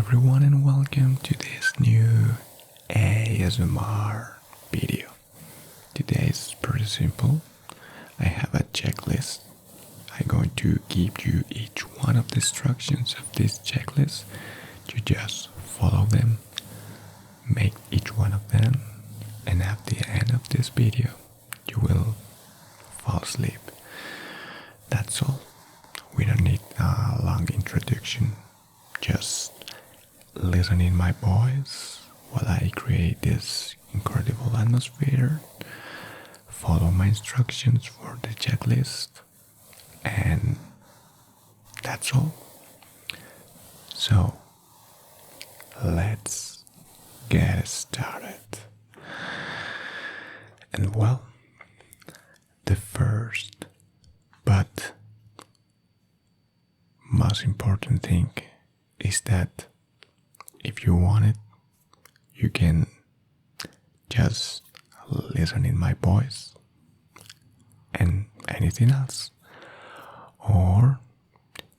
everyone and welcome to this new ASMR video. Today is pretty simple. I have a checklist. I'm going to give you each one of the instructions of this checklist. You just follow them, make each one of them, and at the end of this video you will fall asleep. That's all. We don't need a long introduction. Just listen in my voice while I create this incredible atmosphere. Follow my instructions for the checklist, and that's all. So let's get started. And well, the first but most important thing is that if you want it, you can just listen in my voice and anything else, or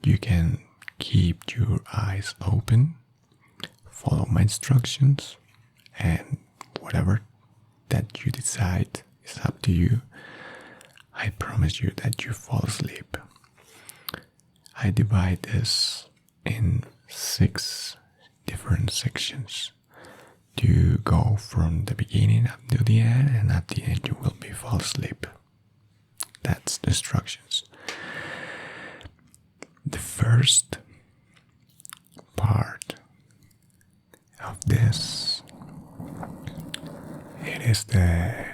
you can keep your eyes open, follow my instructions, and whatever that you decide is up to you. I promise you that you fall asleep. I divide this in 6 different sections to go from the beginning up to the end, and at the end you will be fall asleep. That's the instructions. The first part of this, it is the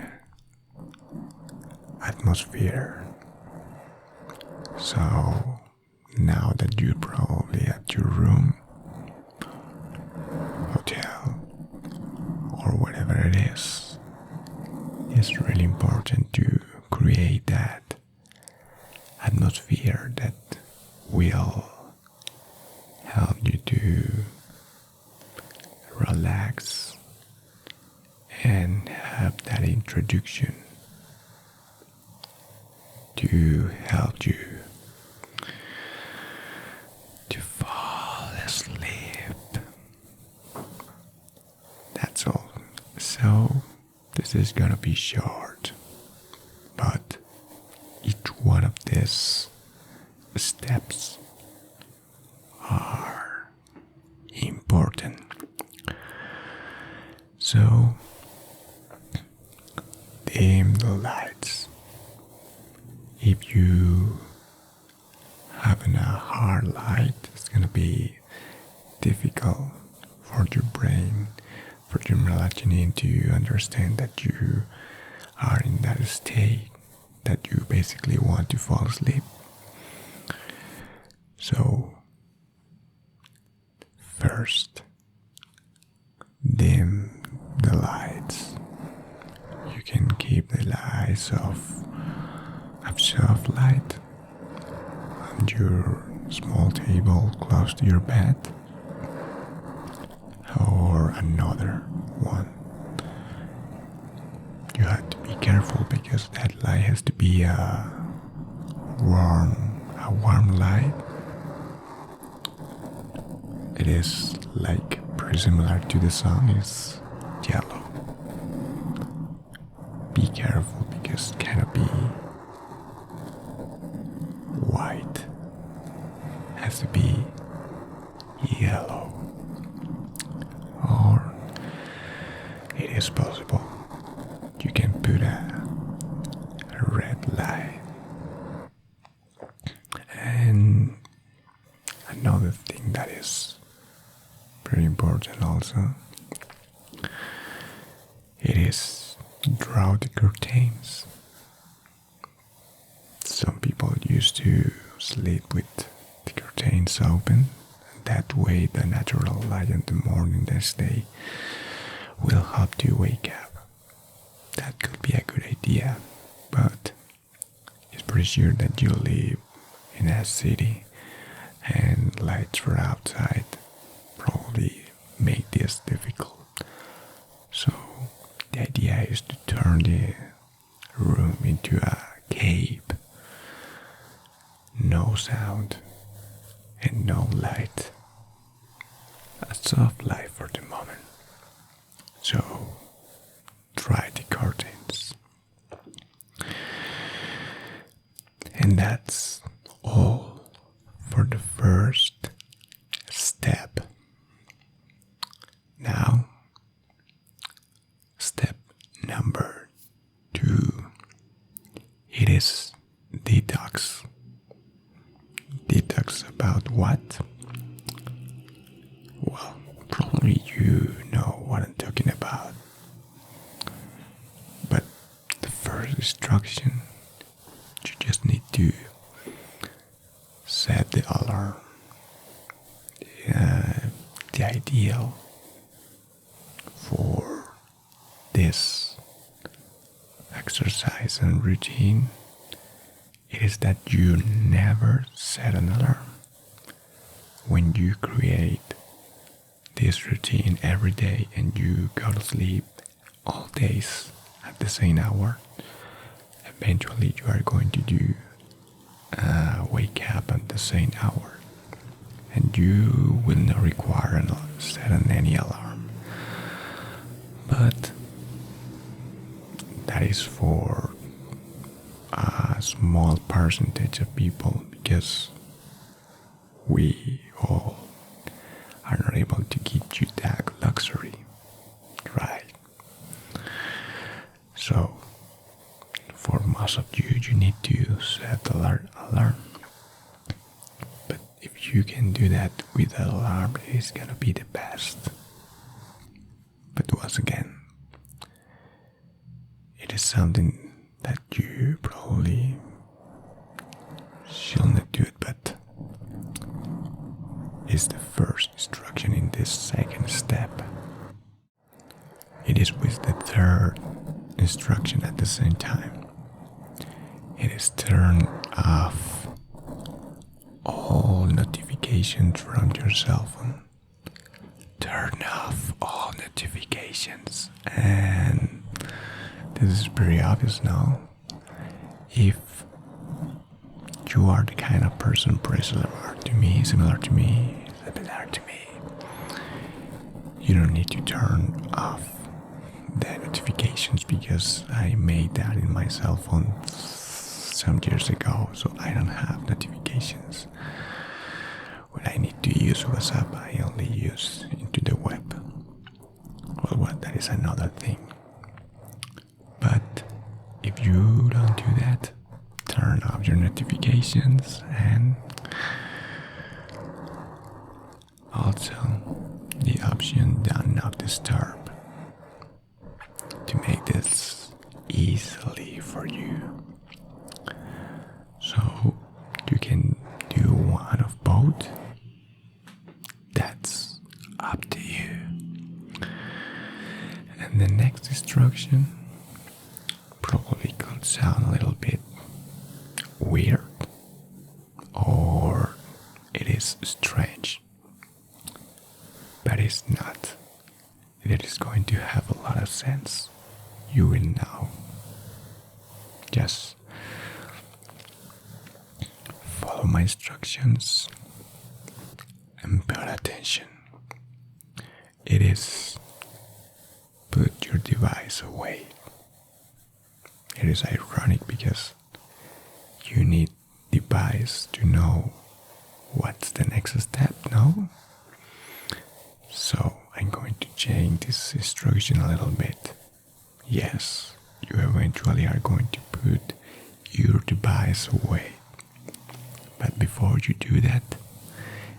atmosphere. So now that you're probably at your room, hotel, or whatever it is, it's really important to create that atmosphere that will help you to relax and have that introduction to help you to fall asleep. That's all. So this is gonna be short, but each one of these steps are important. So dim the lights. If you having a hard light, it's gonna be difficult for your brain, for your melatonin to understand that you are in that state that you basically want to fall asleep. So first, dim the lights. You can keep the lights off, of soft light on your small table close to your bed, or another one. You have to be careful because that light has to be a warm light. It is like pretty similar to the sun, is yellow. Be careful because it cannot be white. It has to be yellow. Or it is possible you can put a red light. And another thing that is pretty important also, it is draw the curtains. Some people used to sleep with the curtains open. That way the natural light in the morning next day will help you wake up. That could be a good idea, but it's pretty sure that you live in a city and lights from outside probably make this difficult. So the idea is to turn the room into a cave. No sound and no light. As soft light for the moment. So try the curtains. And that's all for the first step. Now, step number 2. It is detox. Detox about what? Well, probably you know what I'm talking about. But the first instruction, you just need to set the alarm. The ideal for this exercise and routine, it is that you never set an alarm. When you create this routine every day and you go to sleep all days at the same hour, eventually you are going to wake up at the same hour, and you will not require set any alarm. But that is for a small percentage of people, because we all are not able to give you that luxury, right? So for most of you, you need to set the alarm. But if you can do that with an alarm, it's gonna be the best. But once again, it is something that you probably should not do it, but it's the first instruction in this second step. It is with the third instruction at the same time. It is turn off all notifications from your cell phone. Turn off all notifications. And this is very obvious now. If you are the kind of person similar to me, you don't need to turn off the notifications, because I made that in my cell phone some years ago, so I don't have notifications. When I need to use WhatsApp, I only use into the web. Well, that is another thing. But if you don't do that, turn off your notifications, and also the option do not disturb, to make this easily for you. So you can do one of both. That's up to you. And the next instruction probably could sound a little bit weird, or it is strange, but it's not. It is going to have a lot of sense. You will know. Just follow my instructions and pay attention. It is put your device away. It is ironic because you need device to know what's the next step, no? So I'm going to change this instruction a little bit. Yes, you eventually are going to put your device away. But before you do that,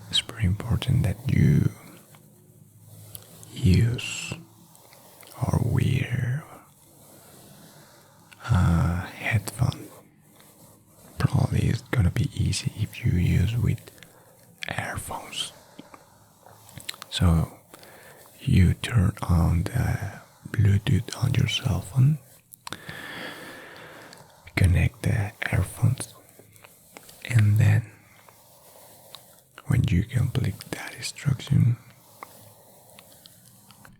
it's very important that you use or wear a headphone. Probably it's gonna be easy if you use with earphones. So you turn on the Bluetooth on your cell phone, connect the earphones, and then when you complete that instruction,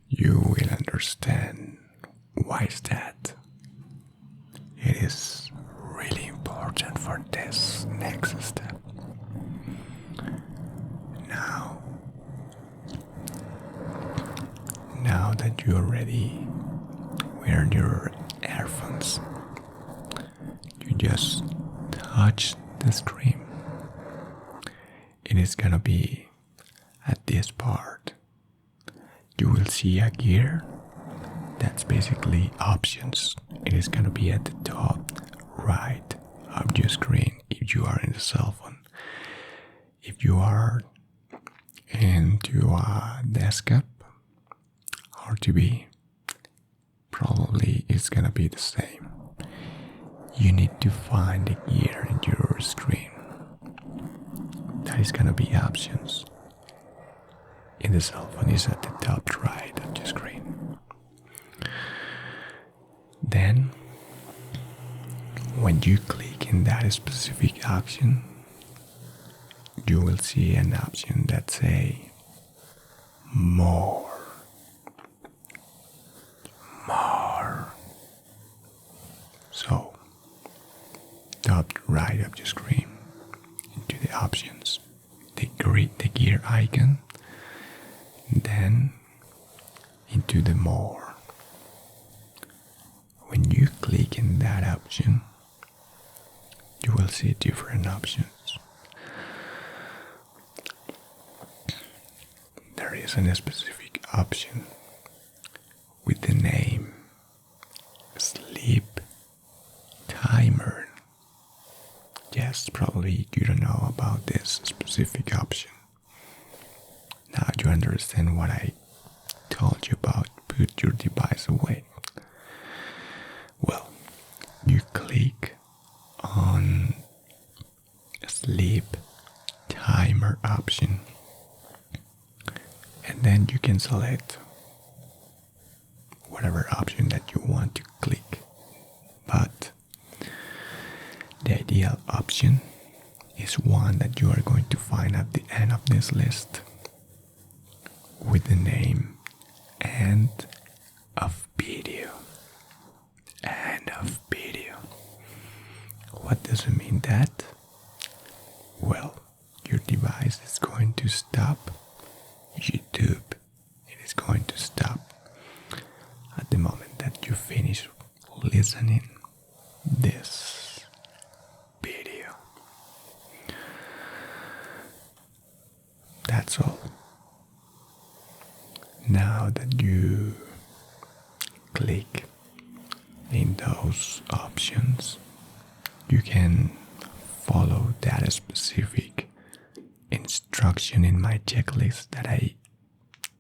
you will understand why is that. It is really important for this next step. Now, now that you already wear your earphones, you just touch the screen. It is gonna be at this part. You will see a gear that's basically options. It is gonna be at the top right of your screen if you are in the cell phone. If you are into a desktop or TV, probably it's gonna be the same. You need to find the gear in your screen. That is gonna be options. In the cell phone is at the top right of your screen. Then, when you click in that specific option, you will see an option that say more. So, top right of your screen, into the options, the gear icon, then into the more. When you click in that option, you will see different options. There is a specific option with the name sleep timer. Yes, probably you don't know about this specific option. Now you understand what I told you about put your device away. Well, you click on sleep timer option, and then you can select whatever option that you want to click. But the ideal option is one that you are going to find at the end of this list with the name end of video. End of video. What does it mean that? Well, your device is going to stop YouTube. It is going to stop at the moment that you finish listening this video. That's all. Now that you click in those options, you can follow that specific instruction in my checklist that I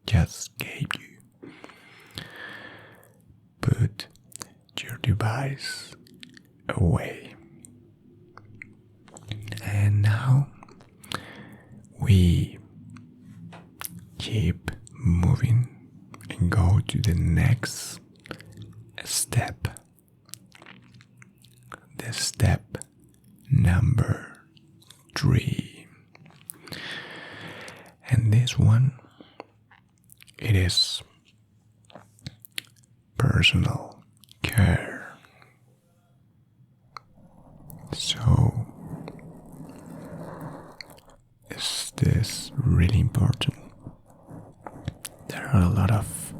just gave you. Put your device away. And now we keep moving and go to the next step. The step number 3. And this one, it is personal care. So, is this really important? There are a lot of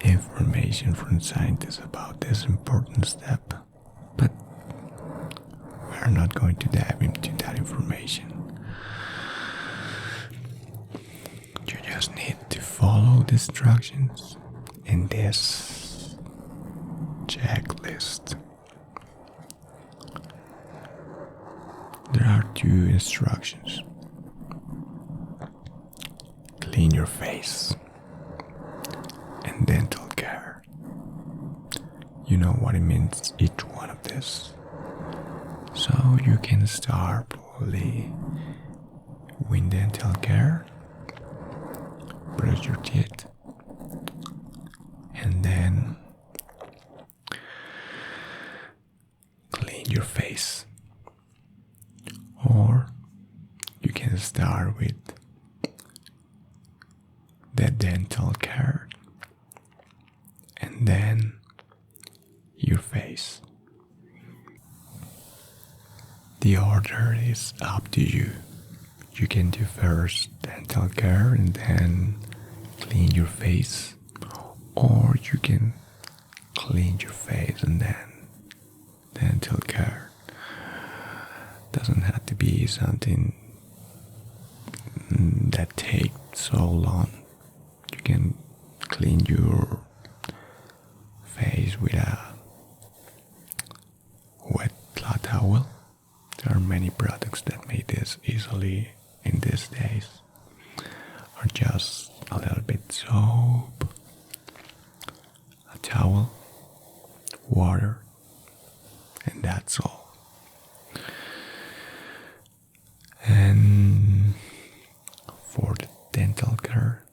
information from scientists about this important step, but we're not going to dive into that information. You just need to follow the instructions in this checklist. There are 2 instructions. Clean your face and dental care. You know what it means, each one of this. So you can start probably with dental care, brush your teeth, and then clean your face. Or you can start with the dental care and then your face. The order is up to you. You can do first dental care and then clean your face, or you can clean your face and then dental care. Doesn't have to be something that takes so long. You can clean your face with a wet cloth towel. There are many products that make this easily in these days. Or just a little bit soap, a towel, water, and that's all. And for the dental care,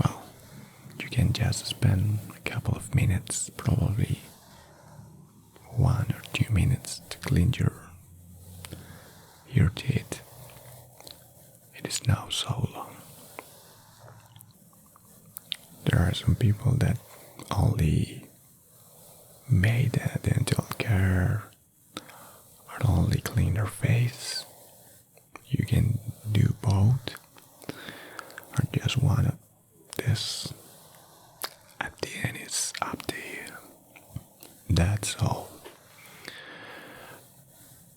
well, you can just spend a couple of minutes, probably 1 or 2 minutes, to clean your teeth. It is now so long. There are some people that only made a dental care or only clean their face. You can do both, or just one of this. At the end, it's up to you. That's all.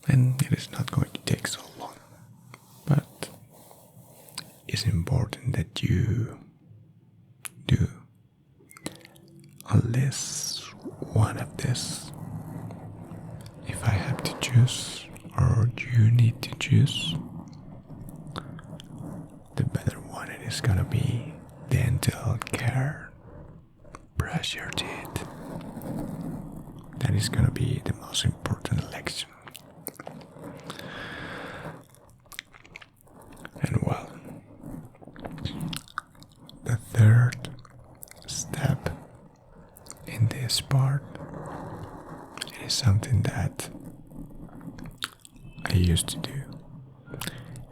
And it is not going to take so long. But it's important that you do at least one of this. If I have to choose, or you need to choose, the better one it is gonna be dental care. Brush your teeth. That is gonna be the most important election. And well, the third step in this part, it is something that I used to do.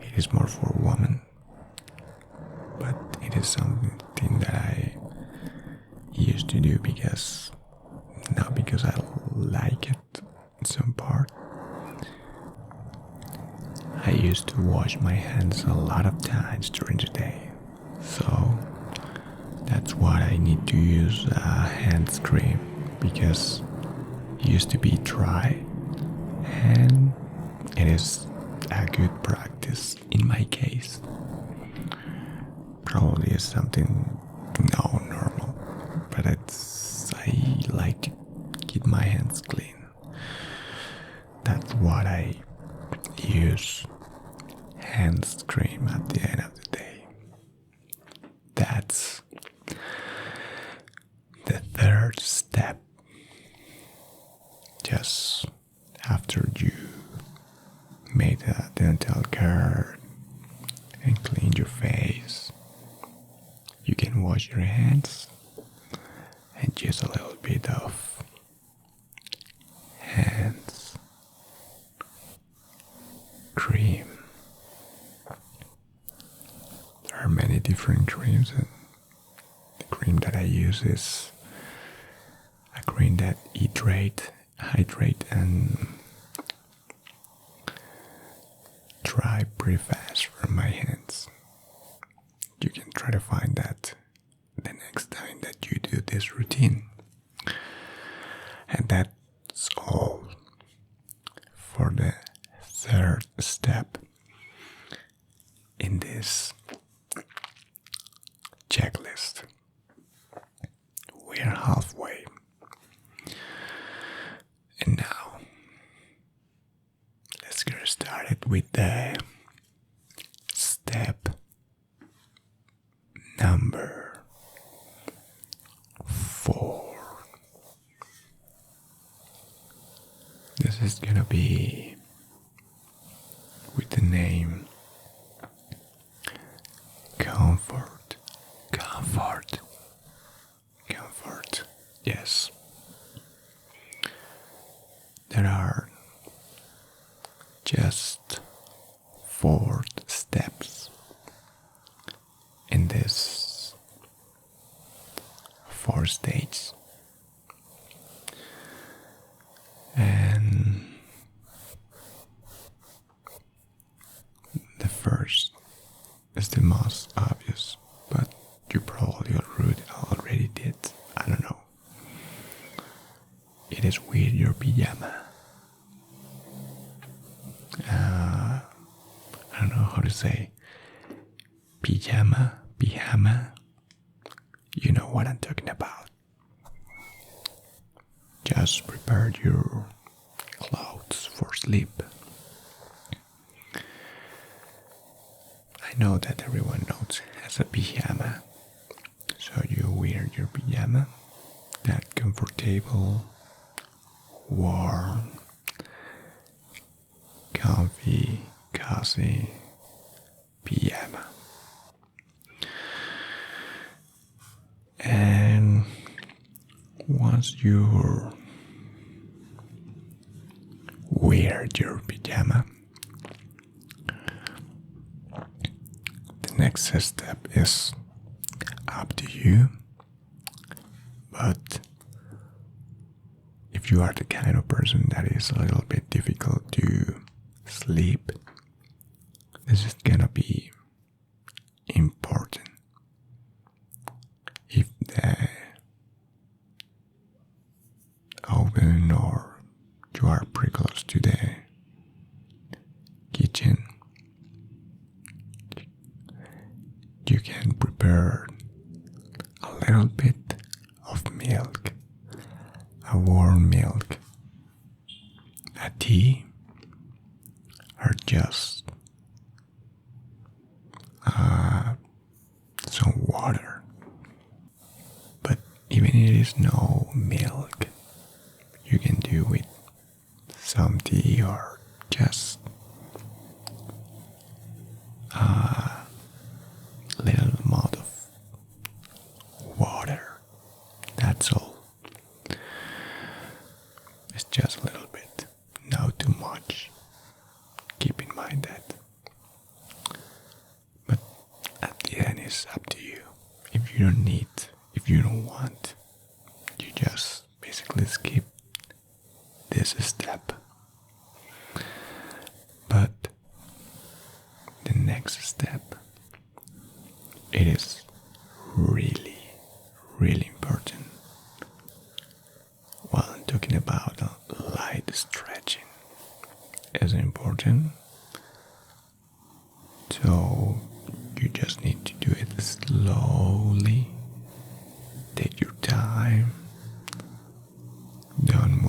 It is more for women, but it is something that I used to do because, not because I like it in some part. I used to wash my hands a lot of times during the day, so that's why I need to use a hand cream, because it used to be dry, and it is a good practice in my case. Probably is something no normal, but I like to keep my hands clean. That's what I use hand cream at the end of the day. That's the third step. Just after you made a dental care and cleaned your face, you can wash your hands and use a little bit of hands cream. There are many different creams, and the cream that I use is a cream that hydrate and dry pretty fast from my hands. You can try to find that the next time that you do this routine. And that's all for the third step in this checklist. We are halfway. And now, let's get started with the step number 4. This is gonna be with the name Confort. Yes. There are just 4 steps in this 4 stages. And the first is the most obvious, but you probably your pajama. I don't know how to say pajama. You know what I'm talking about. Just prepare your clothes for sleep. I know that everyone knows has a pajama. So you wear your pajama, that comfortable, warm, comfy, cozy pajama. And once you wear your pajama, the next step is up to you. But if you are the kind of person that is a little bit difficult to sleep, this is gonna be important. If the oven or you are pretty close to the kitchen, you can prepare a little bit of milk, a warm milk, a tea, or just some water. But even if it is no milk, you can do with some tea or just a little amount of water. That's all. It's just a little bit, not too much. Keep in mind that. But at the end, it's up to you. If you don't need, if you don't want, you just basically skip this step. But the next step, it is really, really important. While I'm talking about light stretching, is important. So you just need to do it slowly. Take your time. Don't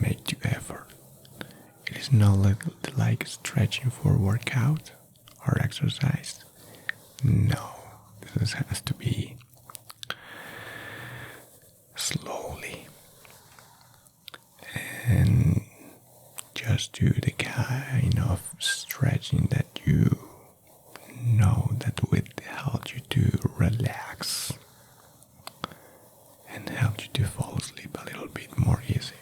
make too effort. It is not like stretching for workout or exercise. No, this has to be slowly. And just do the kind of stretching that you know that will help you to relax and help you to fall asleep a little bit more easy.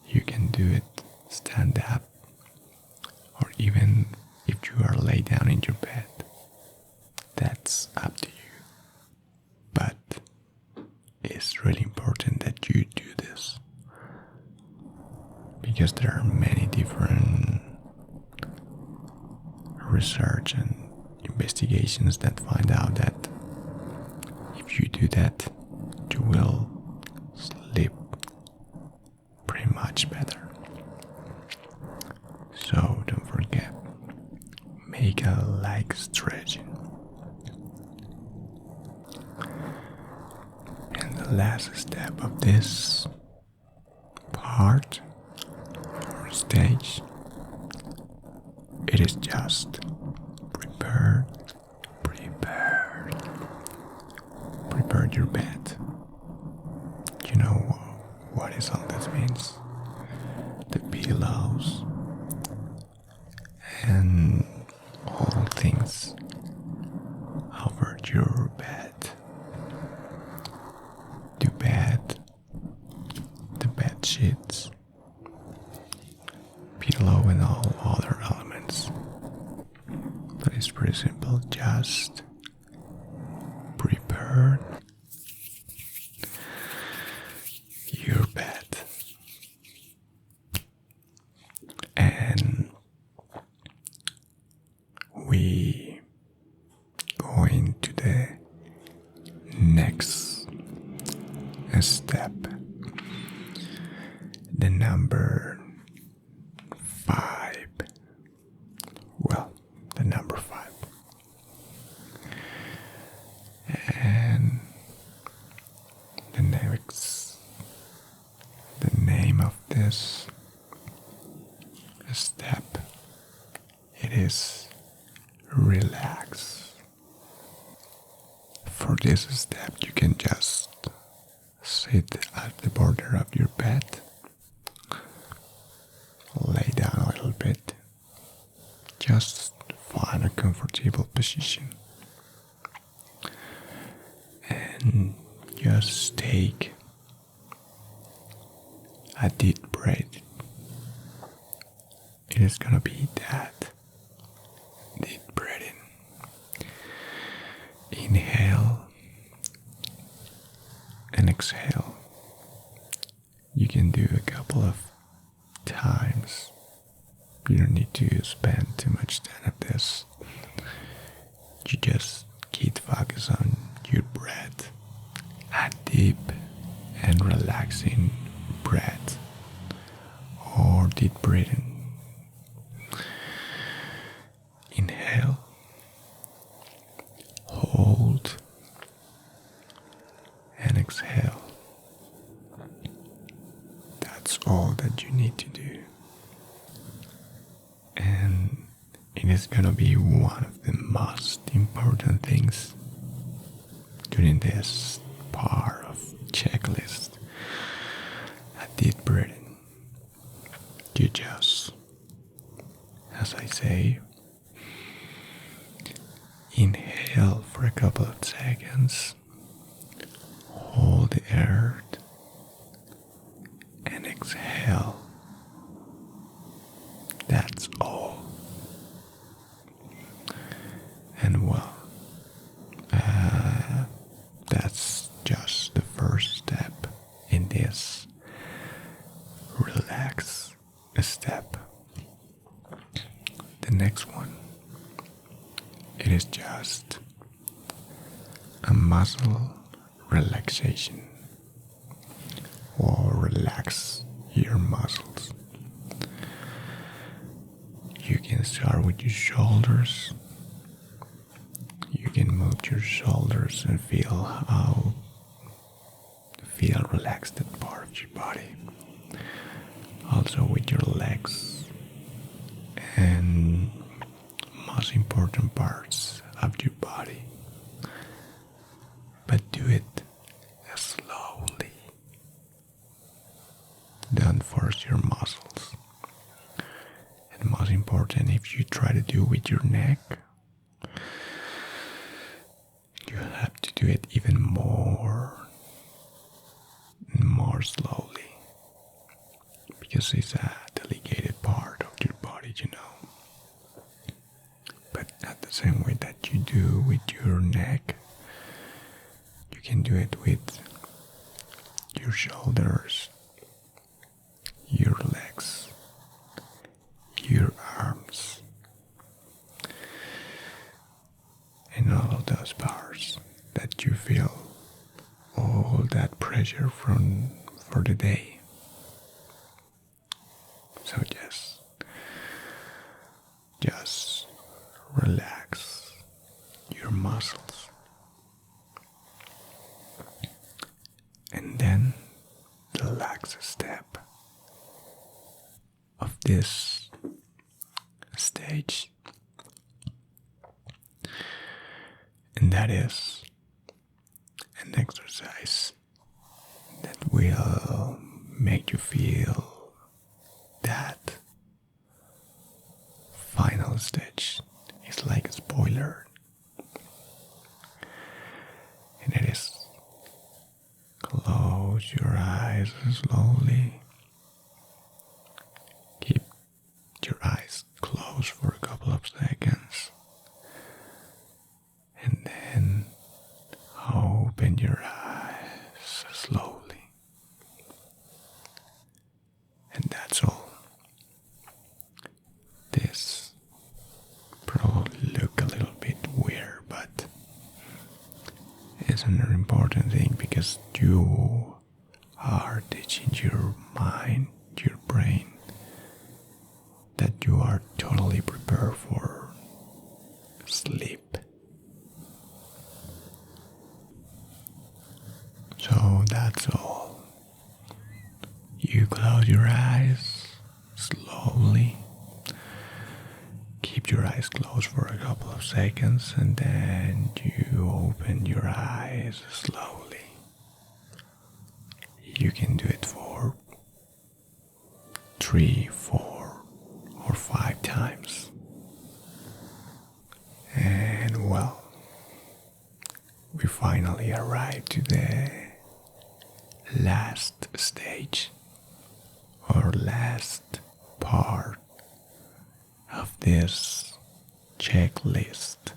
You can do it stand up, or even if you are laid down in your bed. That's up to you. But it's really important that you do this, because there are many different research and investigations that find out that if you do that, you will sleep pretty much better. So don't forget, make a light stretching. And the last step of this part or stage, it is just prepare your bed. You know what is all this means? The pillows and all things over your bed. The bed sheets, pillow and all other elements. But it's pretty simple. Just prepare your bed and we going to the next step. the number 5. Well, the number 5. And the name of this step, it is relax. For this step, you can just sit at the border of your bed, lay down a little bit, just find a comfortable position, and just take a deep breath. It is gonna be that deep breathing. Inhale and exhale. You can do a couple of times. You don't need to spend too much time at this. You just keep focus on your breath. A deep and relaxing breath or deep breathing. Inhale, hold, and exhale. That's all that you need to do. And it is gonna be one of the most important things during this part of checklist. A deep breathing. You just, as I say, inhale for a couple of seconds, hold the air, and exhale. That's all. And well, that's just the first step in this relax step. The next one, it is just a muscle relaxation, or relax your muscles. You can start with your shoulders. You can move your shoulders and feel relaxed that part of your body. Also with your legs and most important parts of your body. But do it slowly. Don't force your muscles. And most important, if you try to do with your neck, you have to do it even more slowly, because it's a delicate part of your body, you know. But at the same way that you do with your neck, you can do it with your shoulders, your legs, your arms, and all of those parts that you feel all that pressure for the day. So just relax your muscles. And then the last step of this stage, and that is an exercise that will make you feel that final stage. It's like a spoiler, and it is close your eyes slowly. Keep your eyes closed for a couple of seconds, and then open your eyes slowly. And that's all. This probably look a little bit weird, but it's an important thing, because you are teaching your mind your brain that you are totally prepared for sleep. So that's all. You close your eyes slowly. Keep your eyes closed for a couple of seconds and then you open your eyes slowly. You can do it for 3, 4, or 5 times. And well, we finally arrived to the last stage or last part of this checklist,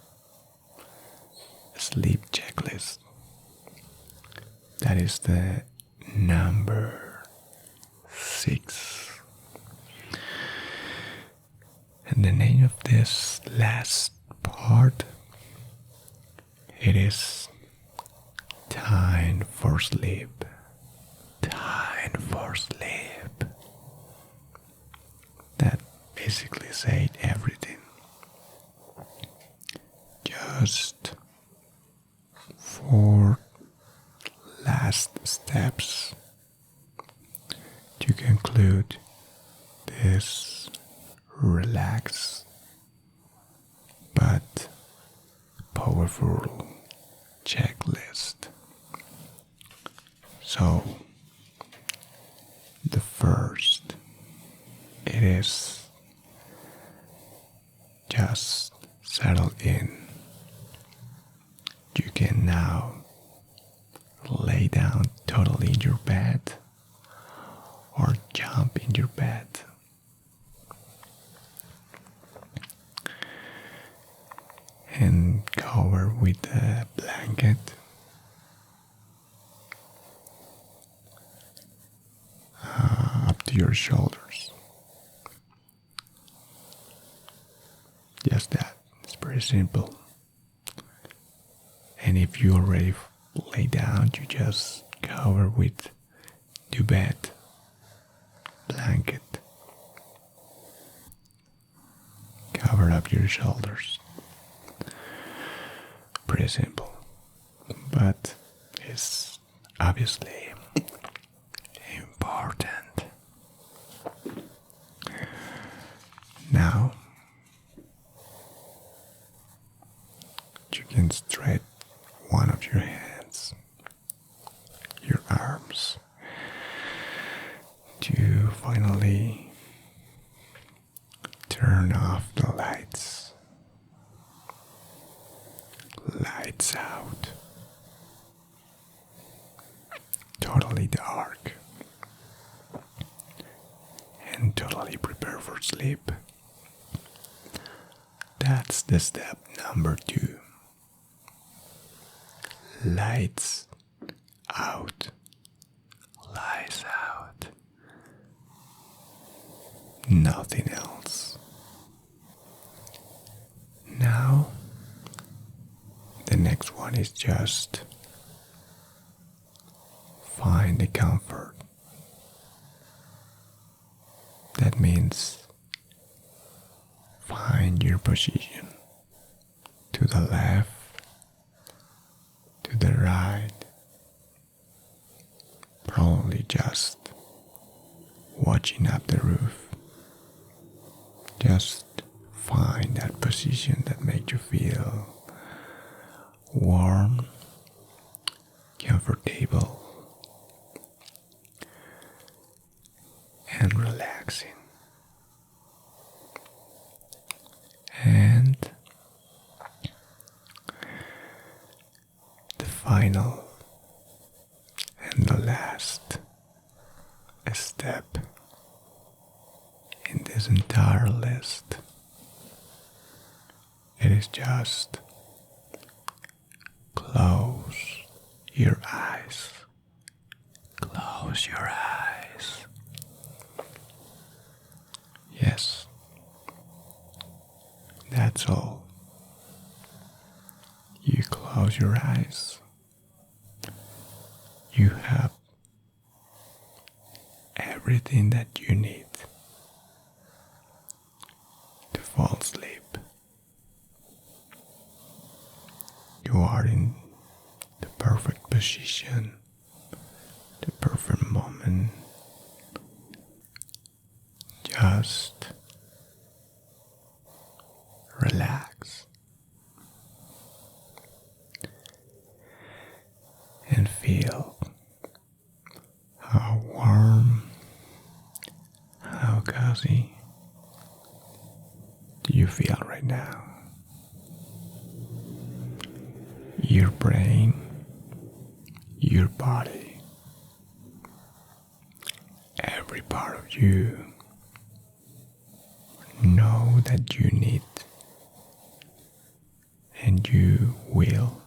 sleep checklist. That is the number 6. And the name of this last part, it is time for sleep. Time for sleep. That basically said everything. Just 4 last steps to conclude this relaxed but powerful checklist. So, the first, it is just settle in. You can now lay down totally in your bed or jump in your bed. And cover with a blanket. Up to your shoulders. Just that. It's pretty simple. And if you already lay down, you just cover with the bed blanket. Cover up your shoulders. Pretty simple. But it's obviously important. Now, you can stretch one of your hands, your arms, to finally turn off the lights. Lights out. Totally dark. And totally prepare for sleep. That's the step number 2. Lights out. Lights out. Nothing else. Now, the next one is just find the comfort. That means find your position to the left, to the right, probably just watching up the roof. Just find that position that makes you feel warm, comfortable, and relaxing. And the final and the last step in this entire list, it is just close your eyes. Close your eyes. Yes, that's all. You close your eyes. You have everything everything that you need to fall asleep. You are in the perfect position, the perfect moment. Just relax and feel how warm, how cozy do you feel right now? Your brain, your body, every part of you know that you need and you will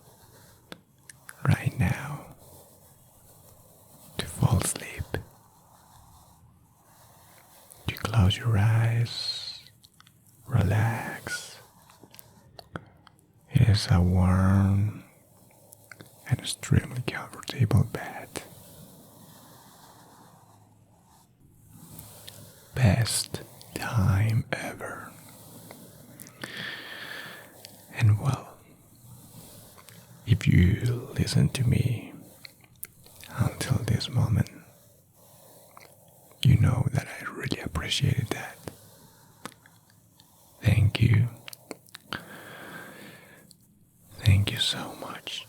right now to fall asleep. To close your eyes, relax. It is a warm and extremely comfortable bed. Best time ever. And well, if you listen to me until this moment, you know that I really appreciated that. Thank you. Thank you so much.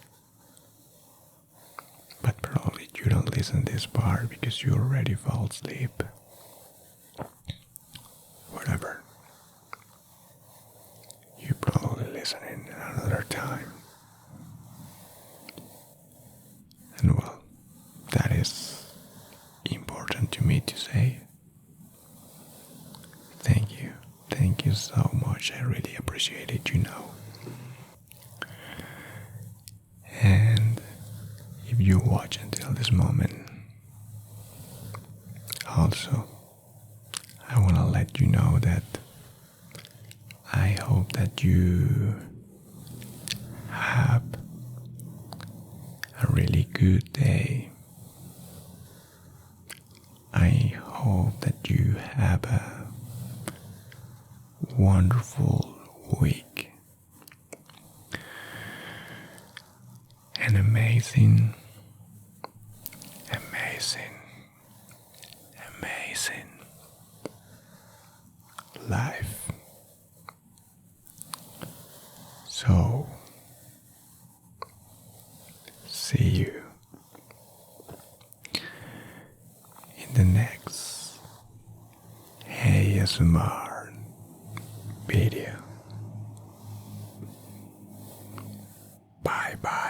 But probably you don't listen this part because you already fall asleep. Whatever. You probably listen in another time. And well, that is important to me to say. Thank you. Thank you so much. I really appreciate it, you know. And if you watch until this moment, also, I want to let you know that I hope that you have a really good day. I hope that you have a wonderful week. An amazing life. So, see you in the next ASMR video. Bye bye.